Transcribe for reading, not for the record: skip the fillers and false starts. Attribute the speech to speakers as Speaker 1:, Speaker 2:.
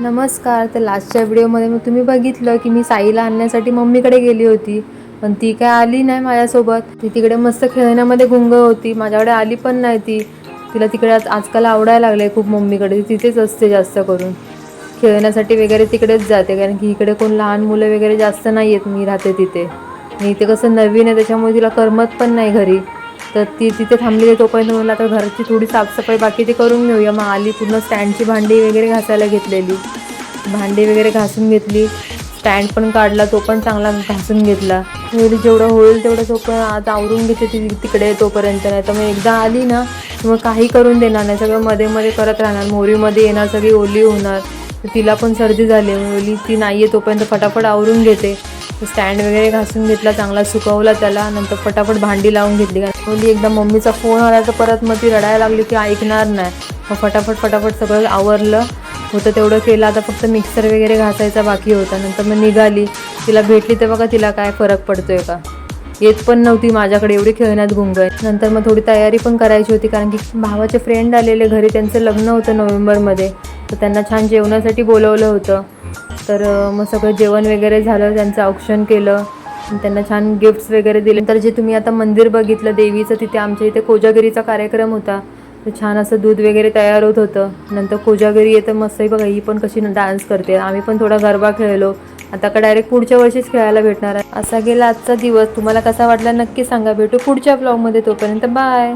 Speaker 1: नमस्कार. तर लास्टच्या व्हिडिओमध्ये मग तुम्ही बघितलं की मी साईला आणण्यासाठी मम्मीकडे गेली होती, पण ती काय आली नाही माझ्यासोबत. ती तिकडे मस्त खेळण्यामध्ये गुंग होती, माझ्याकडे आली पण नाही ती. तिला तिकडे आजकाल आवडायला लागले खूप मम्मीकडे, ती तिथेच असते जास्त करून. खेळण्यासाठी वगैरे तिकडेच जाते, कारण की इकडे कोण लहान मुलं वगैरे जास्त नाही आहेत, मी राहते तिथे. आणि इथे कसं नवीन आहे त्याच्यामुळे तिला करमत पण नाही घरी. तर ती तिथे थांबली आहे तोपर्यंत म्हणलं आता घरची थोडी साफसफाई बाकी ती करून घेऊया. मग आली, पूर्ण स्टँडची भांडी वगैरे घासायला घेतलेली. भांडी वगैरे घासून घेतली, स्टँड पण काढला, तो पण चांगला घासून घेतला. घरी जेवढं होईल तेवढं तोपर्यंत आता आवरून घेते ती तिकडे तोपर्यंत. नाही तर मग एकदा आली ना मग काही करून देणार नाही, सगळं मध्ये मध्ये करत राहणार. मोरीमध्ये येणार, सगळी ओली होणार. तर तिला पण सर्दी झाली, ओली ती नाही आहे तोपर्यंत फटाफट आवरून घेते. स्टँड वगैरे घासून घेतला, चांगला सुकवला त्याला, नंतर फटाफट भांडी लावून घेतली. ओली एकदा मम्मीचा फोन आला तर परत मग ती रडायला लागली, ती ऐकणार नाही. मग फटाफट सगळं आवरलं होतं तेवढं केलं. आता फक्त मिक्सर वगैरे घासायचा बाकी होता. नंतर मग निघाली, तिला भेटली तर बघा तिला काय फरक पडतोय का. येत पण नव्हती माझ्याकडे, एवढी खेळण्यात गुंग आहे. नंतर मग थोडी तयारी पण करायची होती, कारण की भावाचे फ्रेंड आलेले घरी, त्यांचं लग्न होतं नोव्हेंबरमध्ये. तर त्यांना छान जेवणासाठी बोलवलं होतं. तर मग सगळं जेवण वगैरे झालं, त्यांचं औक्षण केलं, त्यांना छान गिफ्ट्स वगैरे दिले. तर जे तुम्ही आता मंदिर बघितलं देवीचं, तिथे आमच्या इथे कोजागिरीचा कार्यक्रम होता. तर छान असं दूध वगैरे तयार होत होतं. नंतर कोजागिरी येतं मस्त, बघा ही पण कशी डान्स करते. आम्ही पण थोडा गरबा खेळलो. आता का डायरेक्ट पुढच्या वर्षीच खेळायला भेटणार आहे. असा गेला आजचा दिवस. तुम्हाला कसा वाटला नक्की सांगा. भेटू पुढच्या ब्लॉगमध्ये, तोपर्यंत बाय.